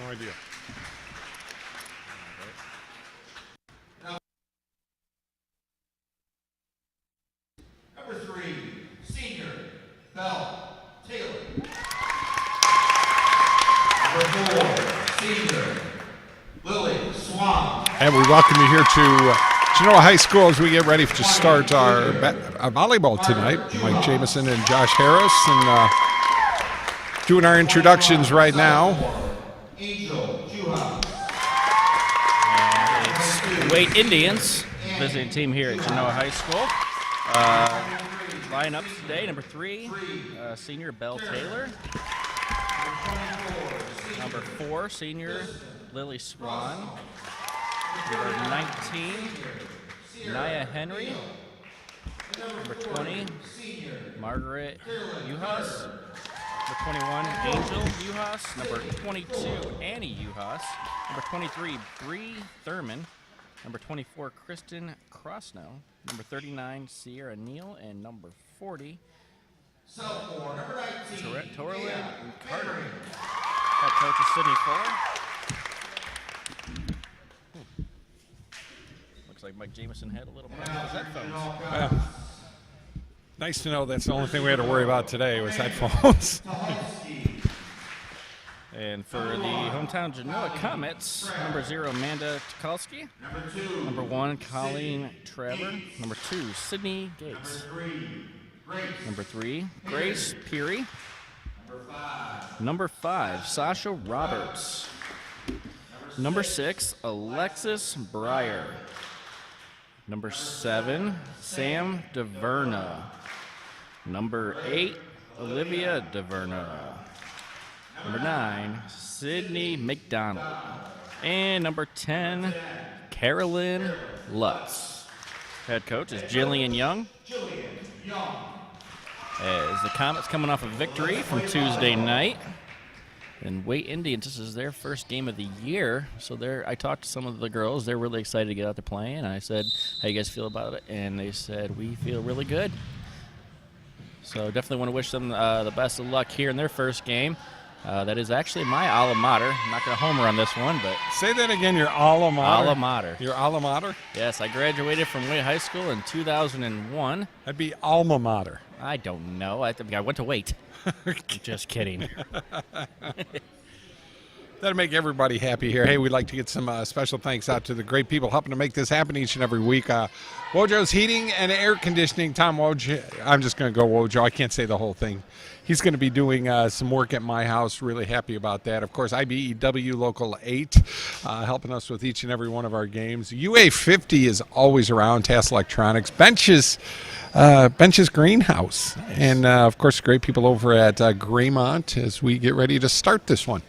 no idea. Number 3, senior, Belle Taylor. Number 4, senior, Lily Swan. And we welcome you here to Genoa High School as we get ready to start our volleyball tonight. Mike Jameson and Josh Harris, and doing our introductions right now. It's Waite Indians, visiting team here at Genoa High School. Lineups today: number 3, senior Belle Taylor. Number 4, senior Lily Swan. Number 19, Naya Henry. Number 20, Margaret Uhas. Number 21, Angel Uhas. Number 22, Annie Uhas. Number 23, Bree Thurman. Number 24, Kristen Crossnow. Number 39, Sierra Neal. And number 40, Torlin Carter. Head coach is Sydney Fuller. Looks like Mike Jameson had a little problem with his headphones. Nice to know that's the only thing we had to worry about today was headphones. And for the hometown Genoa Comets, number 0, Amanda Tukalski. Number 1, Colleen Trevor. Number 2, Sydney Gates. Number 3, Grace Peary. Number 5, Sasha Roberts. Number 6, Alexis Breyer. Number 7, Sam DeVerna. Number 8, Olivia DeVerna. Number 9, Sydney McDonald. And number 10, Carolyn Lutz. Head coach is Jillian Young. As the Comets coming off a victory from Tuesday night. And Waite Indians, this is their first game of the year. So I talked to some of the girls. They're really excited to get out there playing. And I said, how you guys feel about it? And they said, we feel really good. So definitely want to wish them the best of luck here in their first game. That is actually my alma mater. I'm not going to homer on this one, but... Say that again, your alma mater? Alma mater. Your alma mater? Yes, I graduated from Waite High School in 2001. That'd be alma mater. I don't know. I went to Waite. Just kidding. That'll make everybody happy here. Hey, we'd like to get some special thanks out to the great people helping to make this happen each and every week. Wojo's Heating and Air Conditioning. Tom Woj, I'm just going to go Wojo. I can't say the whole thing. He's going to be doing some work at my house. Really happy about that. Of course, IBEW Local 8 helping us with each and every one of our games. UA50 is always around. TAS Electronics. Benches Greenhouse. And, of course, great people over at Graymont as we get ready to start this one.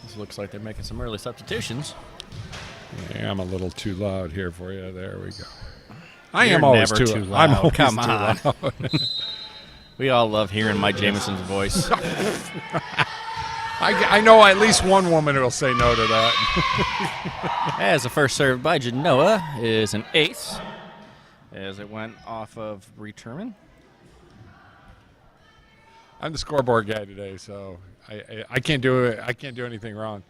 This looks like they're making some early substitutions. Yeah, I'm a little too loud here for you. There we go. I am always too loud. I'm always Come too on. loud. We all love hearing Mike Jameson's voice. I know at least one woman who will say no to that. As the first serve by Genoa is an ace, as it went off of Returman. I'm the scoreboard guy today, so I can't do it. I can't do anything wrong.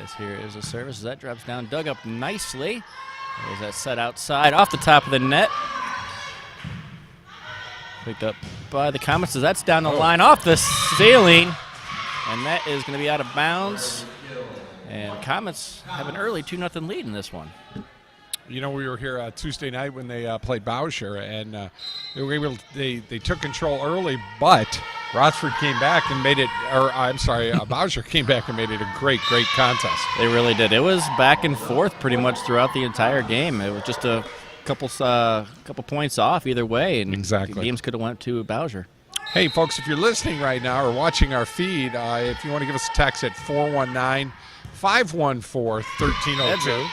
As here is a service as that drops down, dug up nicely. As that set outside off the top of the net. Picked up by the Comets as that's down the line off the ceiling. And that is going to be out of bounds. And Comets have an early 2-0 lead in this one. You know, we were here Tuesday night when they played Bowsher, and they were able. They took control early, but Rochford came back and made it. Or I'm sorry, Bowsher came back and made it a great contest. They really did. It was back and forth pretty much throughout the entire game. It was just a couple points off either way, and exactly. The games could have went to Bowsher. Hey, folks, if you're listening right now or watching our feed, if you want to give us a text at 419-514-1302.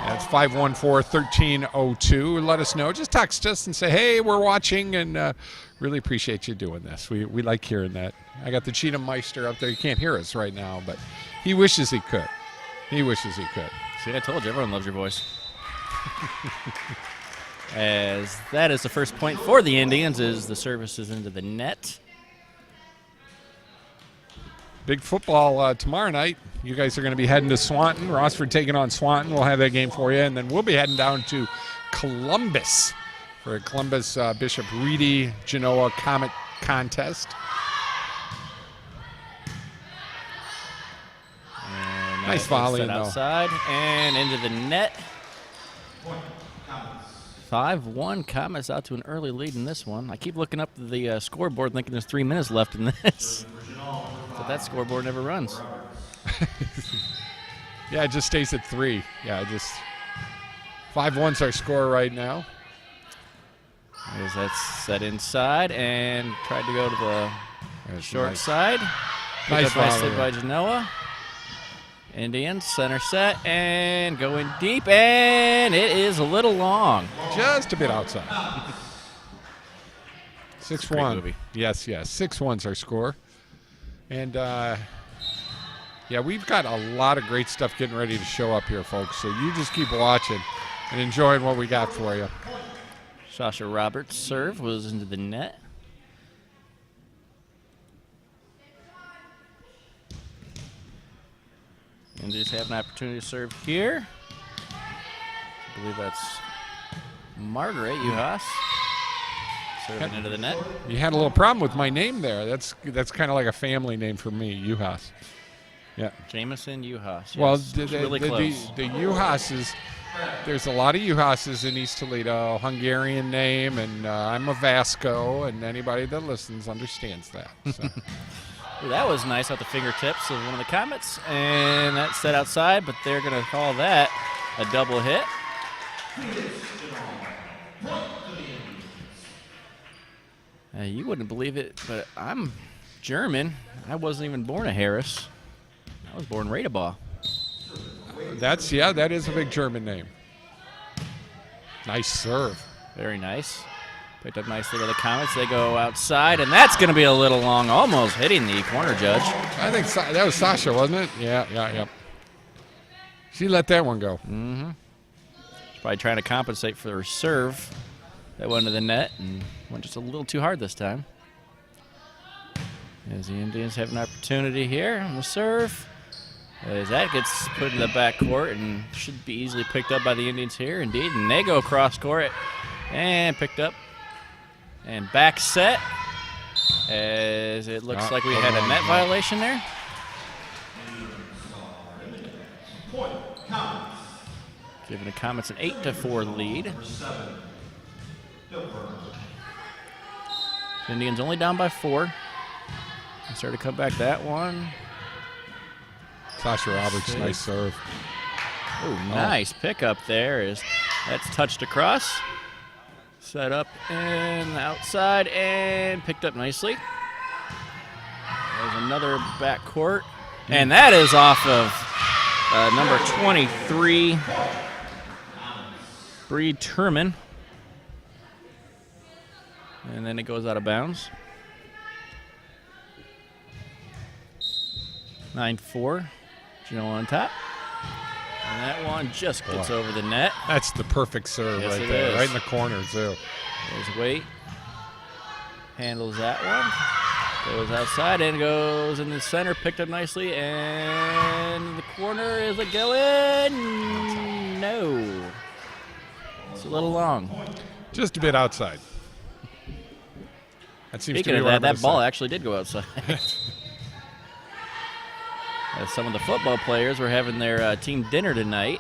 That's 514-1302. Let us know. Just text us and say, hey, we're watching, and really appreciate you doing this. We like hearing that. I got the Cheatham Meister up there. You can't hear us right now, but he wishes he could. He wishes he could. See, I told you, everyone loves your voice. As that is the first point for the Indians, as the service is into the net. Big football tomorrow night. You guys are going to be heading to Swanton. Rossford taking on Swanton. We'll have that game for you. And then we'll be heading down to Columbus for a Columbus Bishop Reedy Genoa Comet contest. And nice volley, though. Outside and into the net. 5-1 Comets out to an early lead in this one. I keep looking up the scoreboard thinking there's 3 minutes left in this. But that scoreboard never runs. Yeah, it just stays at 3. Yeah, just 5-1's our score right now. As that's set inside and tried to go to the short side. Nice Nicely by Genoa. Indians center set and going deep, and it is a little long. Just a bit outside. 6-1. movie. Yes. 6-1's our score. And, yeah, we've got a lot of great stuff getting ready to show up here, folks. So you just keep watching and enjoying what we got for you. Sasha Roberts' serve was into the net. Indians have an opportunity to serve here. I believe that's Margaret Uhas serving into the net. You had a little problem with my name there. That's kind of like a family name for me, Uhas. Yeah. Jameson Uhas. Yes. Well, Really close. the Uhases, there's a lot of Uhases in East Toledo, Hungarian name, and I'm a Vasco, and anybody that listens understands that. So. Ooh, that was nice off the fingertips of one of the Comets, and that's set outside, but they're going to call that a double hit. You wouldn't believe it, but I'm German. I wasn't even born a Harris. I was born Radebaugh. That is a big German name. Nice serve. Very nice. Picked up nicely by the Comets. They go outside, and that's going to be a little long, almost hitting the corner judge. I think that was Sasha, wasn't it? Yeah. She let that one go. Mm-hmm. She's probably trying to compensate for her serve. That went to the net and went just a little too hard this time. As the Indians have an opportunity here on the serve. As that gets put in the back court and should be easily picked up by the Indians here, indeed. And they go across court and picked up. And back set, as it looks like we had a net violation there. Giving the Comets an 8-4 lead. The Indians only down by 4. They start to come back that one. Sasha Roberts, nice serve. Oh, nice pickup there. As that's touched across. Set up and outside and picked up nicely. There's another back court. And that is off of number 23, Bree Turman. And then it goes out of bounds. 9-4, Genoa on top. And that one just gets over the net. That's the perfect serve right there, right in the corner, too. There's Waite. Handles that one. Goes outside and goes in the center. Picked up nicely. And the corner, is it going? No. It's a little long. Just a bit outside. That seems Speaking to be of that ball actually did go outside. As some of the football players were having their team dinner tonight.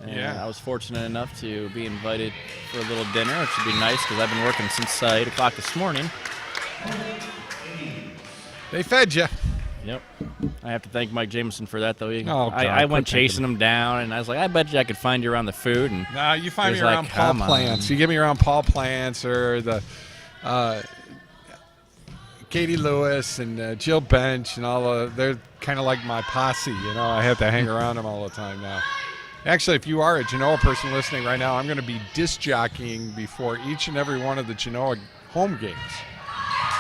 And I was fortunate enough to be invited for a little dinner, which would be nice because I've been working since 8 o'clock this morning. They fed you. Yep. I have to thank Mike Jameson for that, though. I went chasing him down, and I was like, I bet you I could find you around the food. And no, you find me around Paul Plants. You get me around Paul Plants or the Katie Lewis and Jill Bench and all they're kind of like my posse, I have to hang around them all the time now. Actually, if you are a Genoa person listening right now, I'm going to be disc jockeying before each and every one of the Genoa home games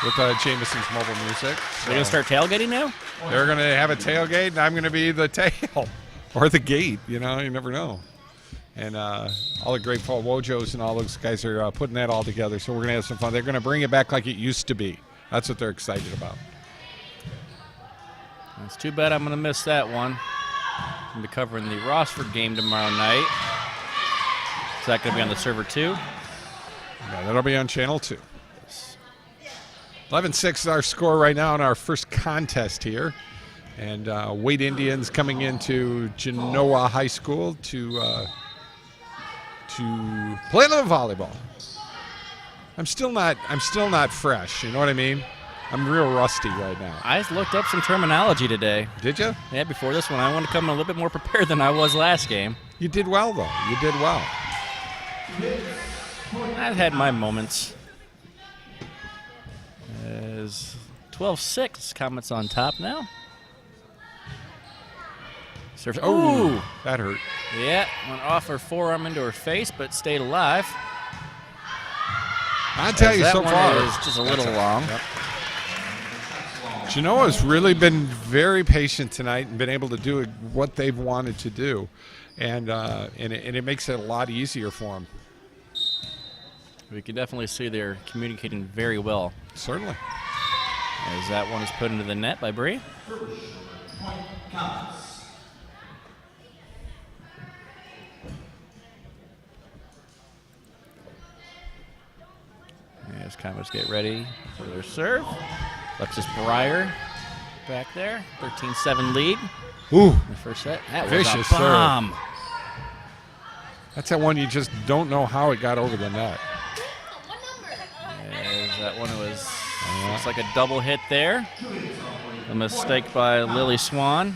with Jameson's mobile music. So they're going to start tailgating now? They're going to have a tailgate, and I'm going to be the tail or the gate. You never know. And all the great Paul Wojos and all those guys are putting that all together. So we're going to have some fun. They're going to bring it back like it used to be. That's what they're excited about. It's too bad I'm going to miss that one. I'm going to be covering the Rossford game tomorrow night. Is that going to be on the server too? Yeah, that'll be on Channel 2. 11-6 is our score right now in our first contest here. And Waite Indians coming into Genoa High School to play a little volleyball. I'm still not fresh, you know what I mean? I'm real rusty right now. I looked up some terminology today. Did you? Yeah, before this one. I wanted to come a little bit more prepared than I was last game. You did well, though. You did well. I've had my moments. As 12-6, Comets on top now. Serves. Oh, that hurt. Yeah, went off her forearm into her face, but stayed alive. I'll tell you that so one far. is just a little long. Yep. Genoa's really been very patient tonight and been able to do what they've wanted to do, and it makes it a lot easier for them. We can definitely see they're communicating very well. Certainly. As that one is put into the net by Bree. As Comets get ready for their serve. Alexis Breyer back there. 13-7 lead. Ooh, In the first set. That was vicious a bomb. that's that one you just don't know how it got over the net. As that one was looks like a double hit there. A mistake by Lily Swan.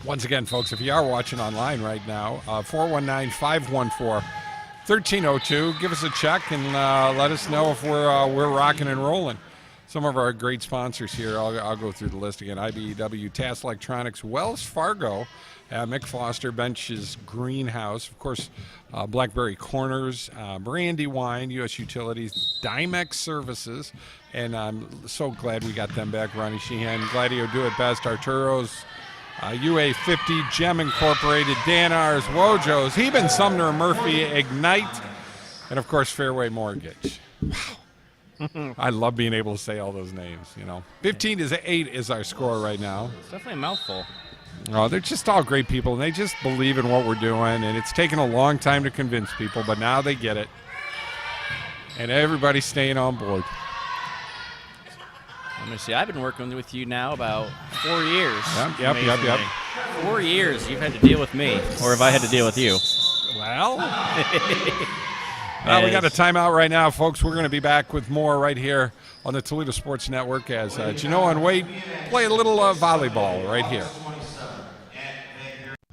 Once again, folks, if you are watching online right now, 419-514-1302. Give us a check and let us know if we're rocking and rolling. Some of our great sponsors here, I'll go through the list again. IBEW, TAS Electronics, Wells Fargo, Mick Foster, Bench's Greenhouse, of course, Blackberry Corners, Brandy Wine, U.S. Utilities, Dymex Services, and I'm so glad we got them back. Ronnie Sheehan, Gladio Do It Best, Arturo's, UA50, Gem Incorporated, Dan R's, Wojos, Heben, Sumner, Murphy, Ignite, and of course Fairway Mortgage. Wow. I love being able to say all those names, you know. 15-8 is our score right now. It's definitely a mouthful. Oh, they're just all great people, and they just believe in what we're doing, and it's taken a long time to convince people, but now they get it. And everybody's staying on board. Let me see. I've been working with you now about 4 years. Yep. 4 years you've had to deal with me, or have I had to deal with you? Well, we got a timeout right now, folks. We're going to be back with more right here on the Toledo Sports Network as Genoa and Waite play a little volleyball right here.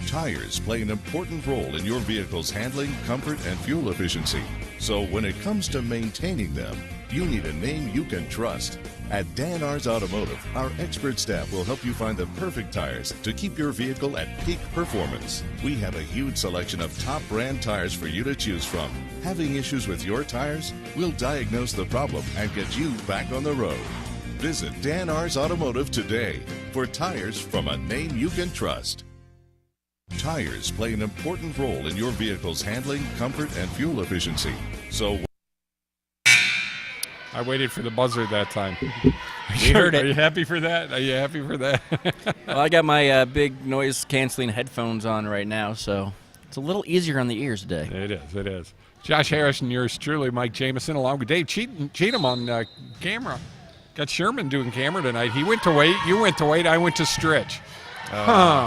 Tires play an important role in your vehicle's handling, comfort, and fuel efficiency. So when it comes to maintaining them, you need a name you can trust. At Dan R's Automotive, our expert staff will help you find the perfect tires to keep your vehicle at peak performance. We have a huge selection of top brand tires for you to choose from. Having issues with your tires? We'll diagnose the problem and get you back on the road. Visit Dan R's Automotive today for tires from a name you can trust. Tires play an important role in your vehicle's handling, comfort, and fuel efficiency. So I waited for the buzzer that time. We heard it. Are you happy for that? Well, I got my big noise-canceling headphones on right now, so it's a little easier on the ears today. It is. Josh Harris and yours truly, Mike Jameson, along with Dave Cheatham on camera. Got Sherman doing camera tonight. He went to Waite, you went to Waite, I went to Stritch.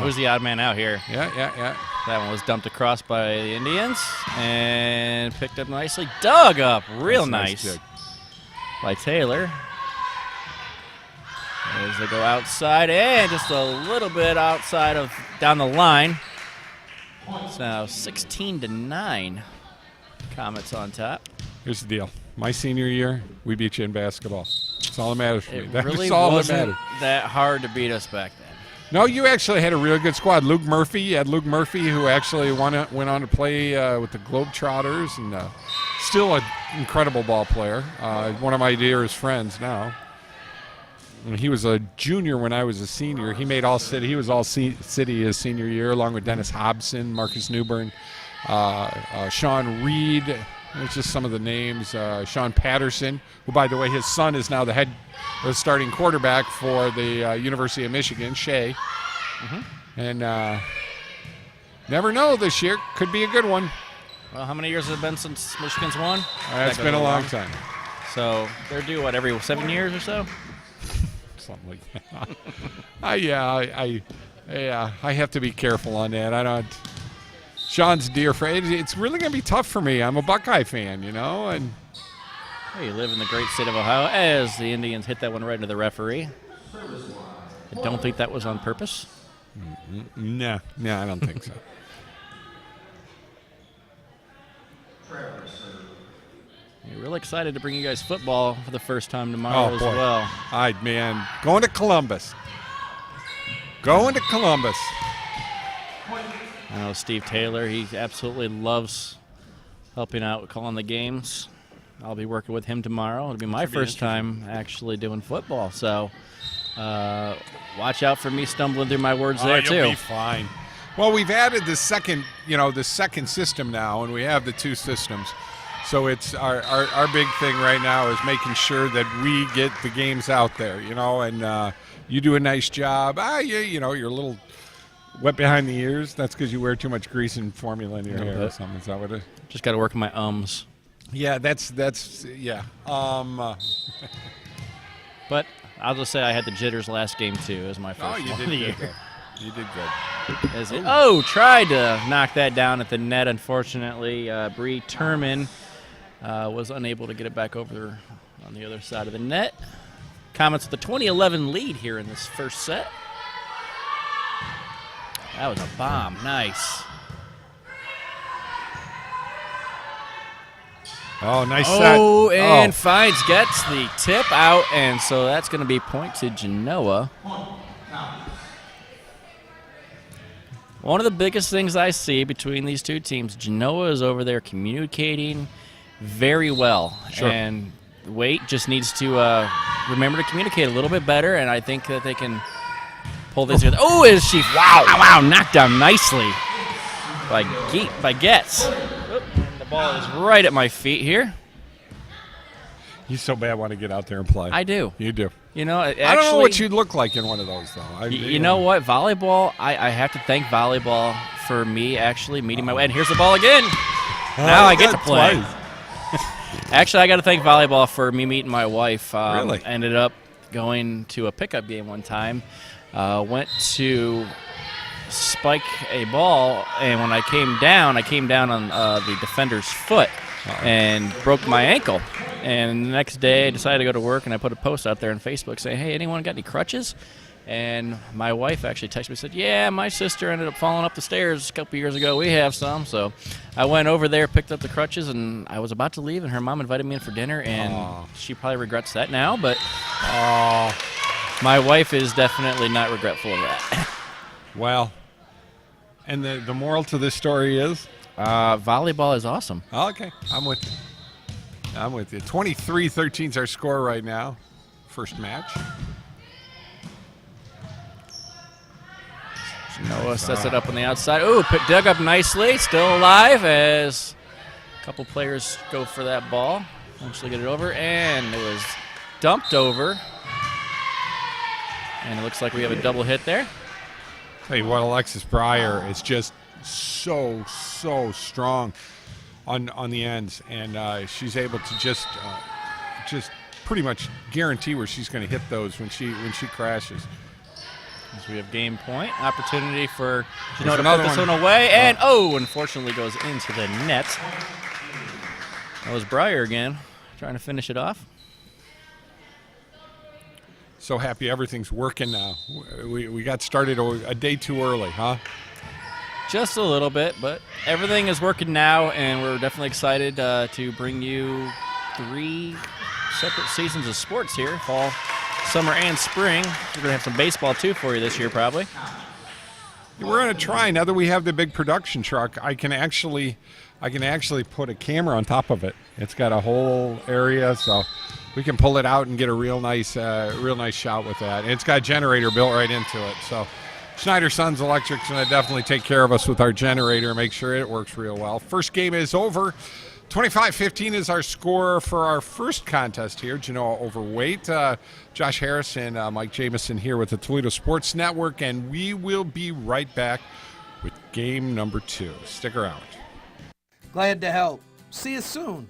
Who's the odd man out here? Yeah. That one was dumped across by the Indians and picked up nicely. Dug up real nice by Taylor. As they go outside and just a little bit outside of down the line. It's now 16-9. Comets on top. Here's the deal. My senior year, we beat you in basketball. That's all that matters for me. It That's really all that wasn't matters. that hard to beat us back then. No, you actually had a really good squad. Luke Murphy, you had Luke Murphy, who actually went on to play with the Globetrotters, and still an incredible ball player. One of my dearest friends now. He was a junior when I was a senior. He made all city. He was all city his senior year, along with Dennis Hobson, Marcus Newbern, Sean Reed. It's just some of the names. Sean Patterson, who, by the way, his son is now the starting quarterback for the University of Michigan, Shea. And never know this year. Could be a good one. Well, how many years has it been since Michigan's won? It's been a long time. So they're due, what, every 7 years or so? Something like that. I have to be careful on that. I don't. Sean's dear friend. It's really going to be tough for me. I'm a Buckeye fan, you know, and Well, you live in the great state of Ohio. As the Indians hit that one right into the referee. I don't think that was on purpose. No, I don't think so. We're really excited to bring you guys football for the first time tomorrow as boy. well. All right, man. Going to Columbus. I know Steve Taylor, he absolutely loves helping out with calling the games. I'll be working with him tomorrow. It'll be my first time actually doing football. So watch out for me stumbling through my words there, too. You'll be fine. Well, we've added the second system now, and we have the two systems. So it's our big thing right now is making sure that we get the games out there, you know, and you do a nice job. You're a little wet behind the ears. That's because you wear too much grease and formula in your hair or something. Is that what it is? Just got to work on my ums. Yeah, that's yeah. But I'll just say I had the jitters last game, too, as my first one of the year. You did good. Tried to knock that down at the net. Unfortunately, Bree Turman was unable to get it back over on the other side of the net. Comments with the 2011 lead here in this first set. That was a bomb. Nice. Oh, nice set. Fines gets the tip out, and so that's going to be point to Genoa. One of the biggest things I see between these two teams, Genoa is over there communicating very well. Sure. And Waite just needs to remember to communicate a little bit better, and I think that they can pull this together. Oh, is she? Wow, knocked down nicely by Getz. And the ball is right at my feet here. You so bad want to get out there and play. I do. You do. You know, actually, I don't know what you'd look like in one of those, though. You know what? Volleyball, I have to thank volleyball for me actually meeting my way. And here's the ball again. Now I get to play. Actually, I got to thank volleyball for me meeting my wife. Really? Ended up going to a pickup game one time. Went to spike a ball, and when I came down on the defender's foot and broke my ankle. And the next day, I decided to go to work, and I put a post out there on Facebook saying, hey, anyone got any crutches? And my wife actually texted me and said, yeah, my sister ended up falling up the stairs a couple years ago. We have some. So I went over there, picked up the crutches, and I was about to leave, and her mom invited me in for dinner, and she probably regrets that now. But my wife is definitely not regretful of that. Well, and the moral to this story is? Volleyball is awesome. Okay, I'm with you. 23-13 is our score right now. First match. Noah sets it up on the outside. Ooh, dug up nicely. Still alive as a couple players go for that ball. Eventually get it over, and it was dumped over. And it looks like we have a double hit there. Tell you what, Alexis Breyer is just so strong on the ends, and she's able to just pretty much guarantee where she's going to hit those when she crashes. As we have game point, opportunity for Genoa to put this one away, and unfortunately goes into the net. That was Breyer again, trying to finish it off. So happy everything's working now. We got started a day too early, huh? Just a little bit, but everything is working now, and we're definitely excited to bring you 3 separate seasons of sports here, fall, summer, and spring. We're going to have some baseball, too, for you this year, probably. We're going to try. Now that we have the big production truck, I can actually put a camera on top of it. It's got a whole area, so we can pull it out and get a real nice shot with that. And it's got a generator built right into it. So Schneider Sons Electric's going to definitely take care of us with our generator, make sure it works real well. First game is over. 25-15 is our score for our first contest here, Genoa over Waite. Josh Harris and Mike Jameson here with the Toledo Sports Network, and we will be right back with game number 2. Stick around. Glad to help. See you soon.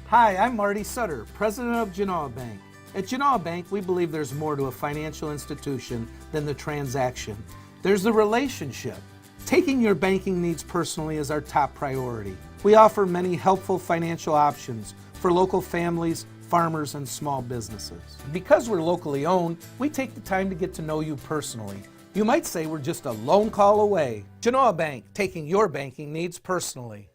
Hi, I'm Marty Sutter, president of Genoa Bank. At Genoa Bank, we believe there's more to a financial institution than the transaction. There's the relationship. Taking your banking needs personally is our top priority. We offer many helpful financial options for local families, farmers, and small businesses. Because we're locally owned, we take the time to get to know you personally. You might say we're just a lone call away. Genoa Bank, taking your banking needs personally.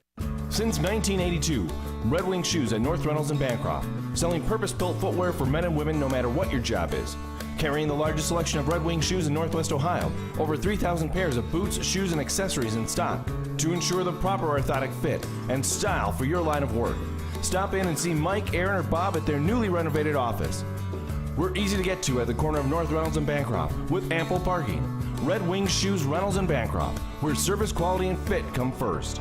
Since 1982, Red Wing Shoes at North Reynolds and Bancroft, selling purpose-built footwear for men and women no matter what your job is. Carrying the largest selection of Red Wing shoes in Northwest Ohio, over 3,000 pairs of boots, shoes, and accessories in stock to ensure the proper orthotic fit and style for your line of work. Stop in and see Mike, Aaron, or Bob at their newly renovated office. We're easy to get to at the corner of North Reynolds and Bancroft with ample parking. Red Wing Shoes, Reynolds and Bancroft, where service, quality, and fit come first.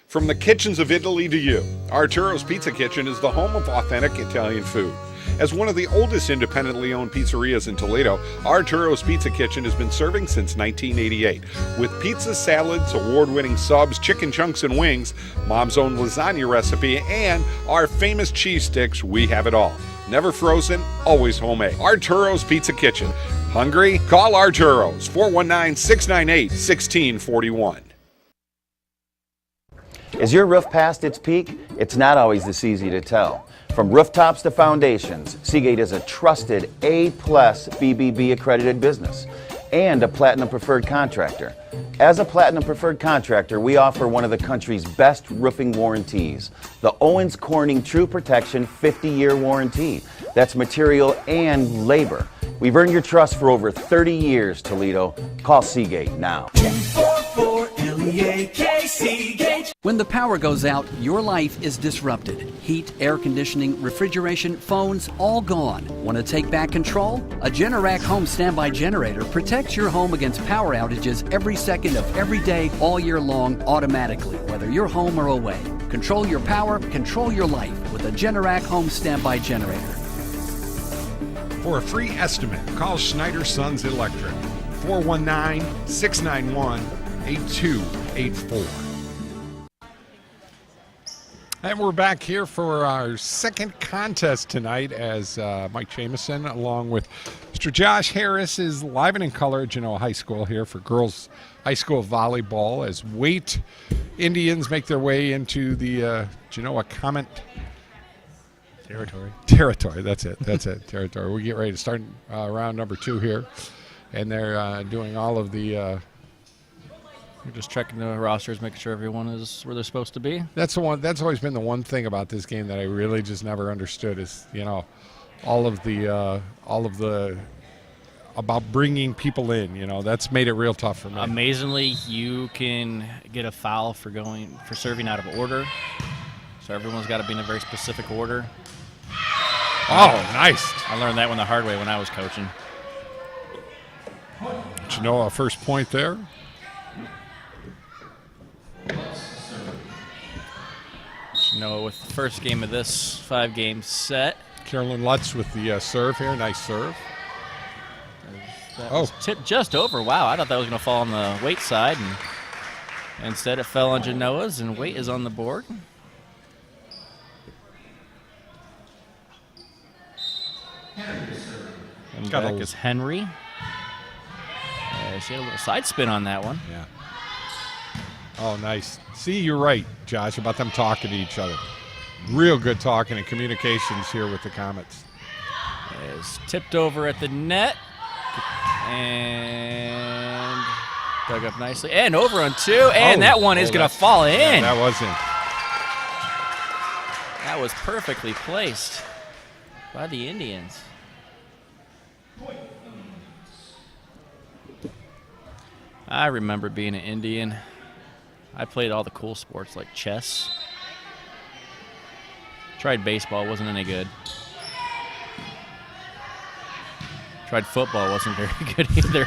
From the kitchens of Italy to you, Arturo's Pizza Kitchen is the home of authentic Italian food. As one of the oldest independently owned pizzerias in Toledo, Arturo's Pizza Kitchen has been serving since 1988. With pizza, salads, award-winning subs, chicken chunks and wings, mom's own lasagna recipe, and our famous cheese sticks, we have it all. Never frozen, always homemade. Arturo's Pizza Kitchen. Hungry? Call Arturo's, 419-698-1641. Is your roof past its peak? It's not always this easy to tell. From rooftops to foundations, Seagate is a trusted A-plus BBB accredited business and a Platinum Preferred contractor. As a Platinum Preferred contractor, we offer one of the country's best roofing warranties, the Owens Corning True Protection 50-year warranty. That's material and labor. We've earned your trust for over 30 years, Toledo. Call Seagate now. When the power goes out, your life is disrupted. Heat, air conditioning, refrigeration, phones, all gone. Want to take back control? A Generac home standby generator protects your home against power outages every second of every day, all year long, automatically, whether you're home or away. Control your power, control your life with a Generac home standby generator. For a free estimate, call Schneider Sons Electric, 419-691-8284. And we're back here for our second contest tonight as Mike Jameson, along with Mr. Josh Harris, is live and in color at Genoa High School here for girls high school volleyball as Waite Indians make their way into the Genoa Comment Territory, that's it. Territory. We get ready to start round number 2 here. And they're doing all of the... We're just checking the rosters, making sure everyone is where they're supposed to be. That's the one. That's always been the one thing about this game that I really just never understood is, all of the about bringing people in. That's made it real tough for me. Amazingly, you can get a foul for serving out of order. So everyone's got to be in a very specific order. Oh, nice. I learned that one the hard way when I was coaching. Genoa, first point there. Genoa with the first game of this 5-game set. Carolyn Lutz with the serve here. Nice serve. That was tipped just over. Wow, I thought that was going to fall on the Waite side. And instead it fell on Genoa's, and Waite is on the board. And back is Henry. She had a little side spin on that one. Yeah. Oh, nice. See, you're right, Josh, about them talking to each other. Real good talking and communications here with the Comets. It's tipped over at the net. And dug up nicely. And over on 2. And that one is going to fall in. Yeah, that was in. That was perfectly placed by the Indians. I remember being an Indian. I played all the cool sports like chess. Tried baseball, wasn't any good. Tried football, wasn't very good either.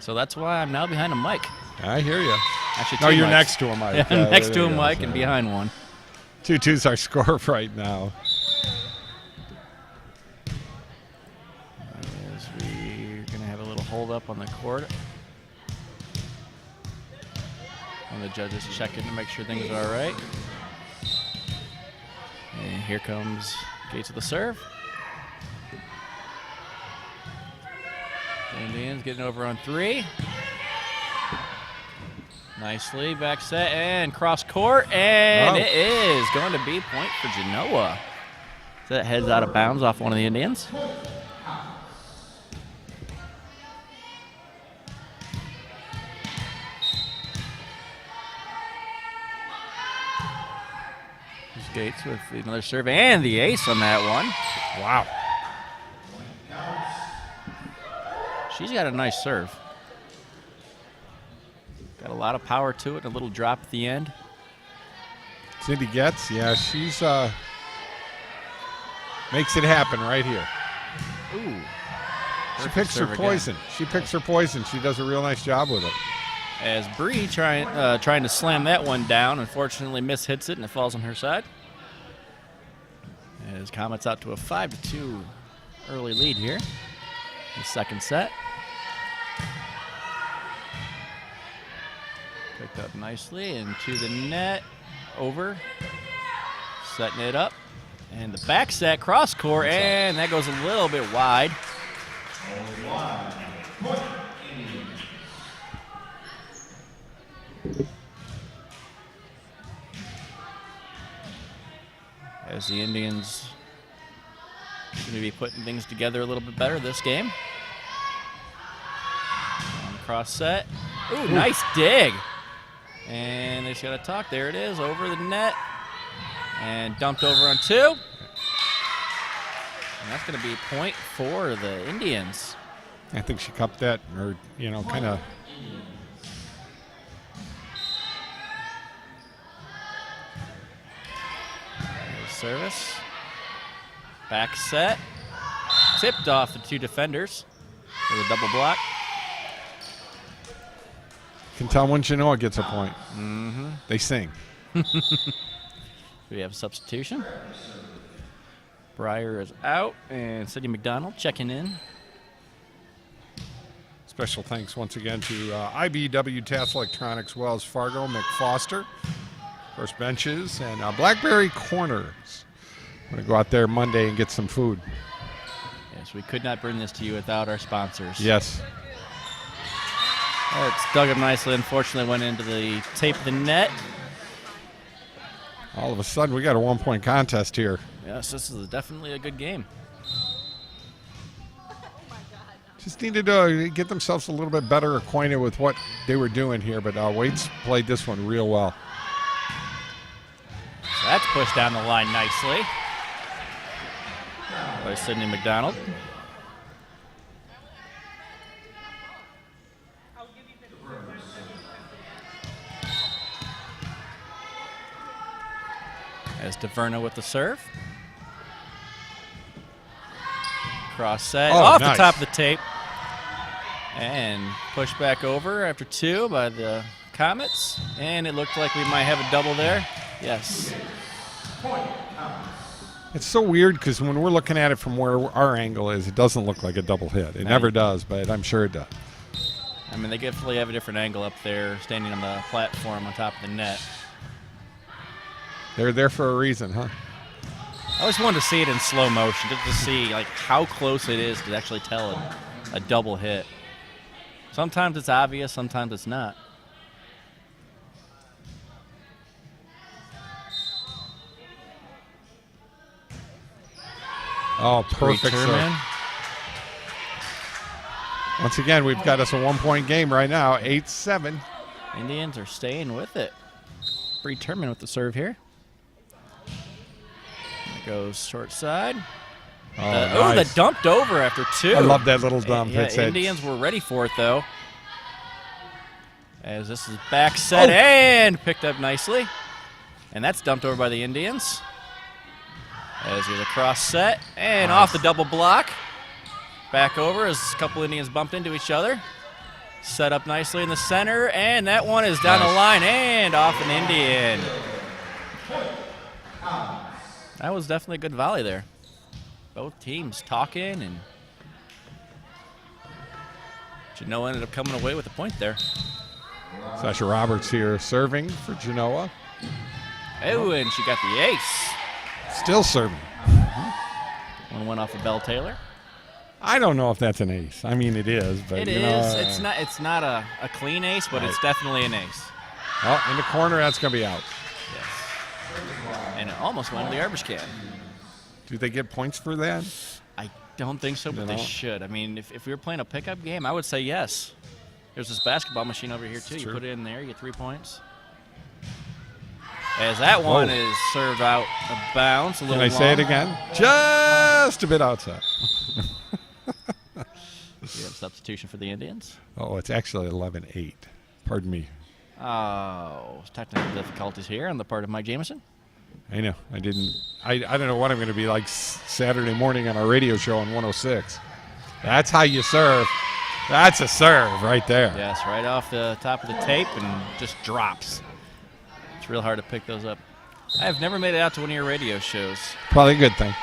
So that's why I'm now behind a mic. I hear you. Actually, No, two you're mics. next to a mic. Yeah, I'm next to there a you mic go. and behind one. 2-2's our score right now. As we're going to have a little hold up on the court. And the judges checking to make sure things are all right. And here comes Gates with the serve. Indians getting over on 3. Nicely back set and cross court, and it is going to be point for Genoa. That heads out of bounds off one of the Indians. Here's Gates with another serve and the ace on that one. Wow. She's got a nice serve. Got a lot of power to it, a little drop at the end. Cindy Getz, yeah, she's makes it happen right here. Ooh. She picks her poison. She picks her poison. She does a real nice job with it. As Bree trying to slam that one down, unfortunately hits it and it falls on her side. As Comet's out to a 5-2 early lead here in the second set. Picked up nicely into the net, over, setting it up, and the back set cross court, and that goes a little bit wide. As the Indians seem to be putting things together a little bit better this game. On the cross set. Ooh, nice dig. And they just got to talk. There it is, over the net. And dumped over on 2. And that's going to be point for the Indians. I think she cupped that, or, kind of. Service. Back set. Tipped off the 2 defenders with a double block. Can tell when Genoa gets a point. They sing. We have a substitution. Breyer is out, and Cindy McDonald checking in. Special thanks once again to IBW Task Electronics, Wells Fargo, McFoster, First Benches, and Blackberry Corners. I'm going to go out there Monday and get some food. Yes, we could not bring this to you without our sponsors. Yes. It's dug up nicely. Unfortunately, went into the tape of the net. All of a sudden, we got a 1-point contest here. Yes, this is definitely a good game. Just needed to get themselves a little bit better acquainted with what they were doing here, but Waite's played this one real well. So that's pushed down the line nicely by Sydney McDonald. As DeVerna with the serve. Cross set off nice. the top of the tape. And pushed back over after 2 by the Comets. And it looked like we might have a double there. Yes. It's so weird because when we're looking at it from where our angle is, it doesn't look like a double hit. It never does, but I'm sure it does. I mean, they definitely have a different angle up there, standing on the platform on top of the net. They're there for a reason, huh? I always wanted to see it in slow motion, just to see like how close it is to actually tell a double hit. Sometimes it's obvious, sometimes it's not. Oh, perfect serve. Once again, we've got us a 1-point game right now, 8-7. Indians are staying with it. Bree Turman with the serve here. There goes short side. Nice. That dumped over after 2. I love that little dump. Yeah, Indians were ready for it, though. As this is back set and picked up nicely. And that's dumped over by the Indians. As here's a cross set, and off the double block. Back over as a couple Indians bumped into each other. Set up nicely in the center, and that one is down the line and off an Indian. That was definitely a good volley there. Both teams talking, and Genoa ended up coming away with a point there. Sasha Roberts here serving for Genoa. Oh, and she got the ace. Still serving. One went off of Belle Taylor. I don't know if that's an ace. I mean, it is, but It you is. know, It's not a clean ace, but it's definitely an ace. Oh, in the corner, that's going to be out. Yes. And it almost went to the garbage can. Do they get points for that? I don't think so, but they No. should. I mean, if we were playing a pickup game, I would say yes. There's this basketball machine over here, too. It's You true. put it in there, you get 3 points. As that one is served out of bounds. Can I say it again? Just a bit outside. We have substitution for the Indians. Oh, it's actually 11-8. Pardon me. Oh, technical difficulties here on the part of Mike Jameson. I know. I don't know what I'm going to be like Saturday morning on our radio show on 106. That's how you serve. That's a serve right there. Yes, right off the top of the tape and just drops. It's real hard to pick those up. I have never made it out to one of your radio shows. Probably a good thing.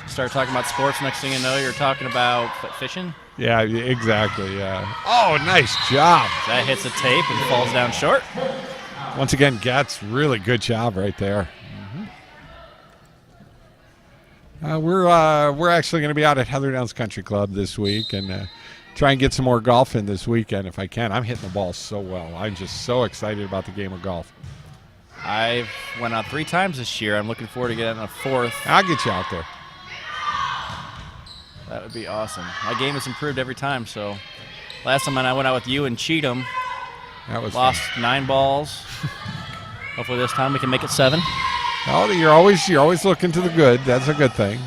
Start talking about sports, next thing you know, you're talking about fishing. Yeah, exactly. Yeah. Oh, nice job. That hits the tape and falls down short. Once again, Gat's really good job right there. We're actually going to be out at Heather Downs Country Club this week and try and get some more golf in this weekend if I can. I'm hitting the ball so well. I'm just so excited about the game of golf. I've went out 3 times this year. I'm looking forward to getting a 4th. I'll get you out there. That would be awesome. My game has improved every time. So last time I went out with you and Cheatham, That was lost fun. 9 balls. Hopefully this time we can make it 7. Oh, you're always looking to the good. That's a good thing.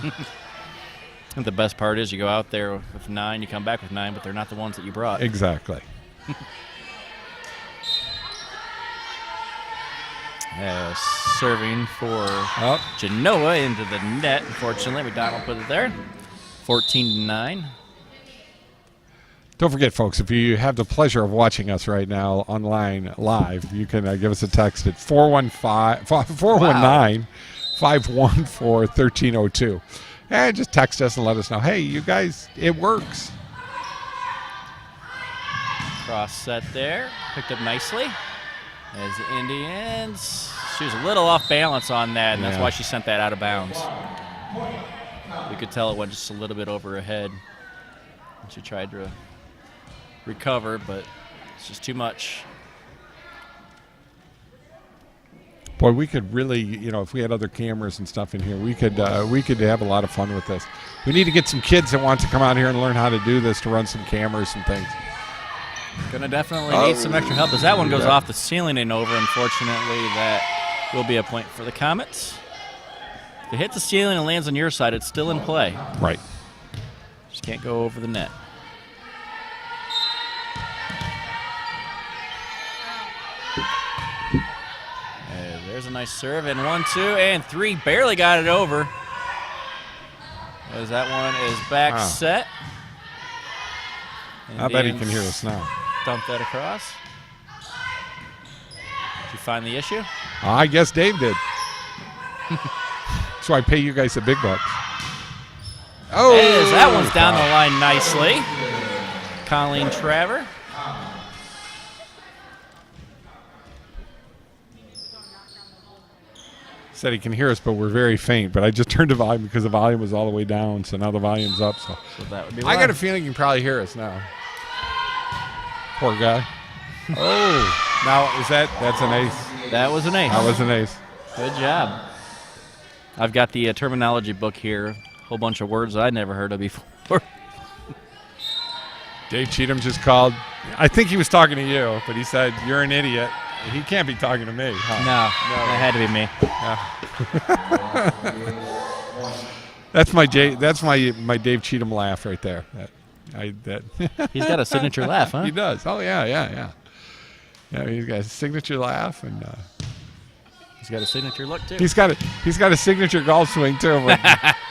And the best part is you go out there with 9, you come back with 9, but they're not the ones that you brought. Exactly. Serving for Genoa into the net. Unfortunately, McDonald put it there. 14-9. Don't forget, folks, if you have the pleasure of watching us right now online live, you can give us a text at 419-514-1302. And just text us and let us know, hey, you guys, it works. Cross set there. Picked up nicely. As the Indians, she was a little off balance on that, and that's why she sent that out of bounds. You could tell it went just a little bit over her head. And she tried to recover, but it's just too much. Boy, we could really, if we had other cameras and stuff in here, we could have a lot of fun with this. We need to get some kids that want to come out here and learn how to do this, to run some cameras and things. Gonna definitely need some extra help as that one goes off the ceiling and over. Unfortunately, that will be a point for the Comets. If it hits the ceiling and lands on your side, it's still in play. Right. Just can't go over the net. And there's a nice serve, and 1, 2, and 3. Barely got it over. As that one is back set. I bet he can hear us now. Dump that across. Did you find the issue? I guess Dave did. So I pay you guys the big bucks. Oh, As that one's down the line nicely. Colleen Traver. Said he can hear us, but we're very faint. But I just turned the volume because the volume was all the way down, so now the volume's up. So that would be I got a feeling you can probably hear us now. Poor guy. Oh, now that's an ace. That was an ace. That was an ace. Good job. I've got the terminology book here. A whole bunch of words I never heard of before. Dave Cheatham just called. I think he was talking to you, but he said, you're an idiot. He can't be talking to me. Huh? No, that had to be me. That's my Dave Cheatham laugh right there. He's got a signature laugh, huh? He does. Oh yeah. Yeah, he's got a signature laugh, and He's got a signature look, too. He's got a signature golf swing, too. But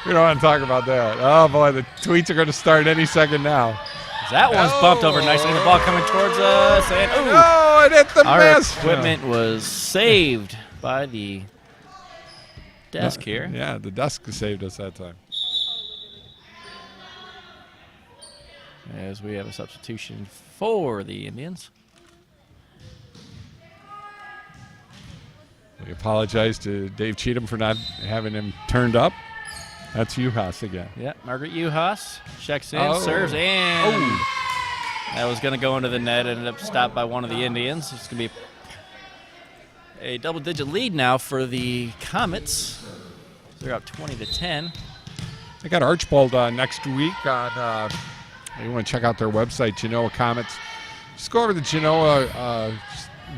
we don't want to talk about that. Oh, boy, the tweets are going to start any second now. That one's bumped over nicely. The ball coming towards us. And, oh, it hit the our mist. equipment was saved by the desk here. Yeah, the desk saved us that time. As we have a substitution for the Indians. We apologize to Dave Cheatham for not having him turned up. That's Uhas again. Yeah, Margaret Uhas checks in, serves, and that was going to go into the net. Ended up stopped by one of the Indians. It's going to be a double-digit lead now for the Comets. They're up 20-10. They got Archbold next week. On, you want to check out their website, Genoa Comets. Just go over to Genoa,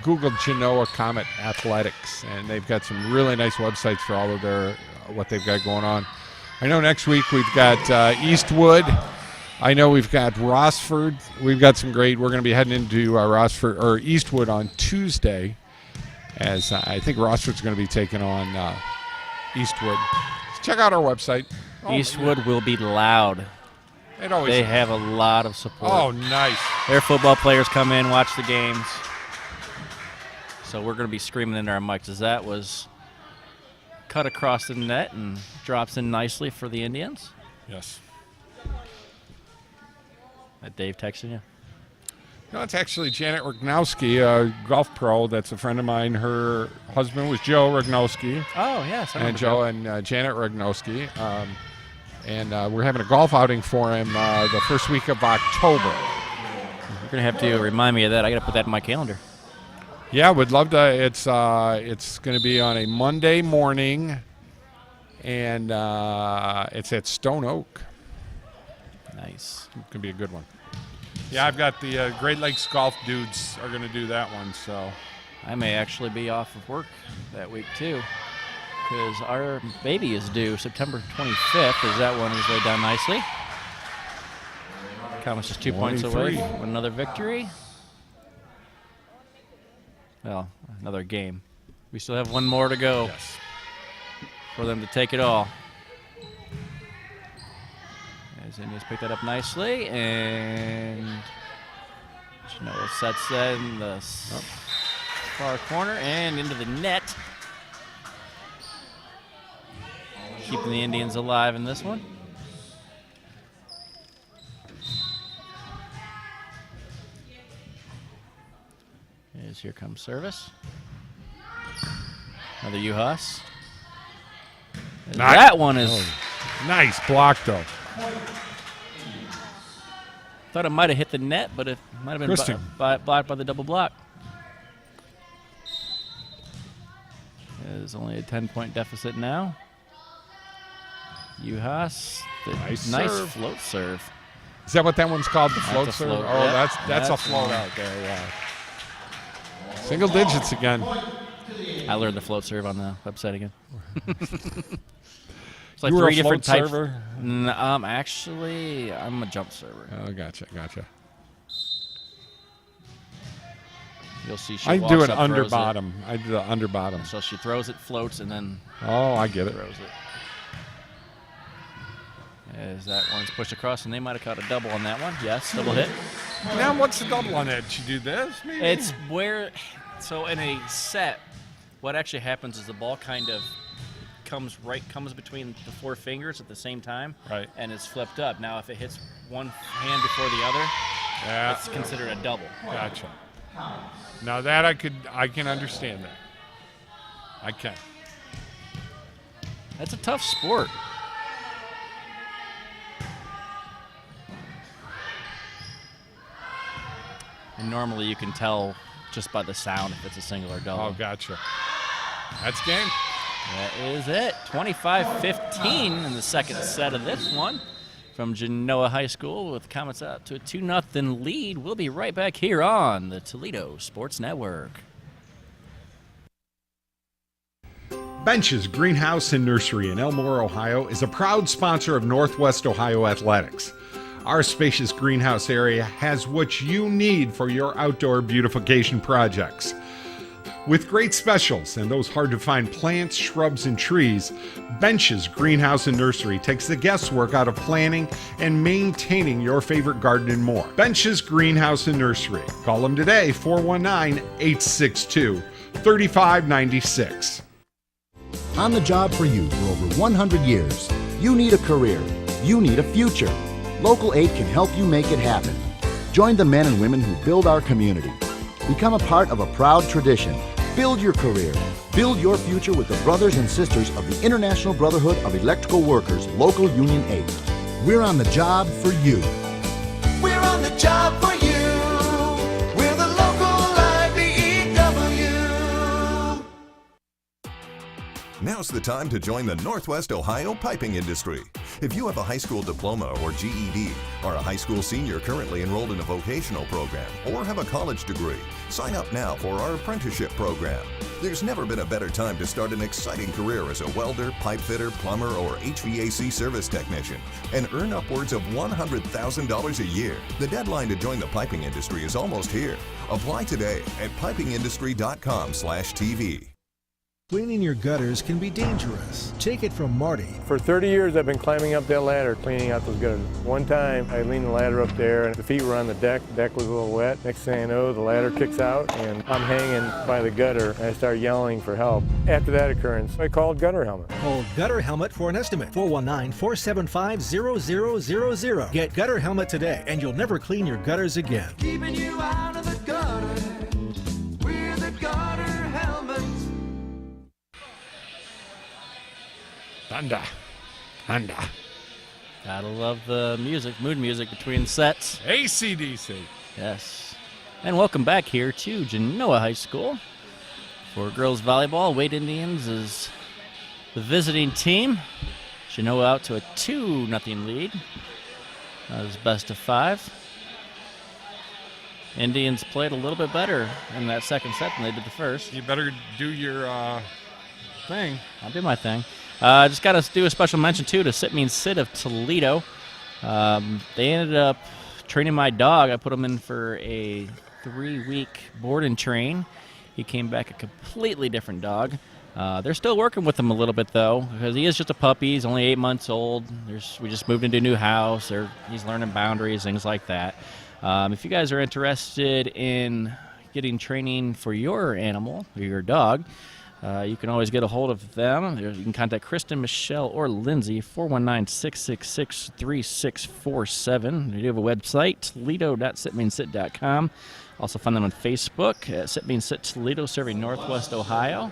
Google Genoa Comet Athletics, and they've got some really nice websites for all of their what they've got going on. I know next week we've got Eastwood. I know we've got Rossford. We've got some great. We're going to be heading into Rossford or Eastwood on Tuesday, as I think Rossford's going to be taking on Eastwood. So check out our website. Eastwood will be loud. They have a lot of support. Oh, nice. Their football players come in, watch the games. So we're going to be screaming into our mics as that was cut across the net and drops in nicely for the Indians. Yes. That Dave texting you? No, it's actually Janet Rognowski, a golf pro that's a friend of mine. Her husband was Joe Rognowski. Oh, yes. And Joe and Janet Rognowski. And we're having a golf outing for him the first week of October. You're going to have to remind me of that. I got to put that in my calendar. Yeah, would love to. It's going to be on a Monday morning, and it's at Stone Oak. Nice. It's going to be a good one. Yeah, I've got the Great Lakes golf dudes are going to do that one. So I may actually be off of work that week too, because our baby is due September 25th. As that one is laid down nicely. Comets just 2 points away from another victory. Well, another game. We still have one more to go for them to take it all. As Indians pick that up nicely, and Genoa sets that in the far corner and into the net. Keeping the Indians alive in this one. As here comes service. Another Uhas. That one is nice block, though. Thought it might have hit the net, but it might have been blocked by the double block. There's only a 10-point deficit now. Uhas, nice float serve. Is that what that one's called? The float serve? Float. Oh, Yep. that's a float out there. Yeah. Single digits again. I learned the float serve on the website again. It's like you were three a float different types. server? Actually, I'm a jump server. Oh, gotcha. You'll see she I walks do it up, under throws bottom. I do the under bottom. So she throws it, floats, and then I get it. throws it. As that one's pushed across, and they might have caught a double on that one. Yes, double hit. Now, what's the double on that? Did you do this, maybe? It's where, so in a set, what actually happens is the ball kind of comes between the four fingers at the same time, right, and it's flipped up. Now, if it hits one hand before the other, it's considered a double. Gotcha. Now that I can understand that. I can. That's a tough sport. And normally you can tell just by the sound if it's a single or double. Oh, gotcha. That's game. That is it. 25-15 in the second set of this one from Genoa High School with Comets out to a 2-0 lead. We'll be right back here on the Toledo Sports Network. Bench's Greenhouse and Nursery in Elmore, Ohio is a proud sponsor of Northwest Ohio Athletics. Our spacious greenhouse area has what you need for your outdoor beautification projects. With great specials and those hard-to-find plants, shrubs, and trees, Bench's Greenhouse and Nursery takes the guesswork out of planning and maintaining your favorite garden and more. Bench's Greenhouse and Nursery. Call them today, 419-862-3596. On the job for you for over 100 years. You need a career. You need a future. Local 8 can help you make it happen. Join the men and women who build our community. Become a part of a proud tradition. Build your career. Build your future with the brothers and sisters of the International Brotherhood of Electrical Workers, Local Union 8. We're on the job for you. We're on the job for you. We're the local IBEW. Now's the time to join the Northwest Ohio piping industry. If you have a high school diploma or GED, are a high school senior currently enrolled in a vocational program, or have a college degree, sign up now for our apprenticeship program. There's never been a better time to start an exciting career as a welder, pipe fitter, plumber, or HVAC service technician and earn upwards of $100,000 a year. The deadline to join the piping industry is almost here. Apply today at pipingindustry.com/TV. Cleaning your gutters can be dangerous. Take it from Marty. For 30 years, I've been climbing up that ladder, cleaning out those gutters. One time, I leaned the ladder up there, and the feet were on the deck. The deck was a little wet. Next thing I know, the ladder kicks out, and I'm hanging by the gutter, and I start yelling for help. After that occurrence, I called Gutter Helmet. Call Gutter Helmet for an estimate. 419-475-0000. Get Gutter Helmet today, and you'll never clean your gutters again. Keeping you out of the gutter. We're the Gutter Helmet. Thunder. Gotta love the music, mood music between sets. AC/DC. Yes. And welcome back here to Genoa High School. For girls volleyball, Waite Indians is the visiting team. Genoa out to a 2-0 lead. That was best of 5. Indians played a little bit better in that second set than they did the first. You better do your thing. I'll do my thing. Just got to do a special mention, too, to Sit Means Sit of Toledo. They ended up training my dog. I put him in for a 3-week board and train. He came back a completely different dog. They're still working with him a little bit, though, because he is just a puppy. He's only 8 months old. We just moved into a new house. He's learning boundaries, things like that. If you guys are interested in getting training for your animal or your dog, you can always get a hold of them. You can contact Kristen, Michelle, or Lindsay, 419-666-3647. They do have a website, toledo.sitmeansit.com. Also find them on Facebook at Sit Means Sit Toledo, serving Northwest Ohio.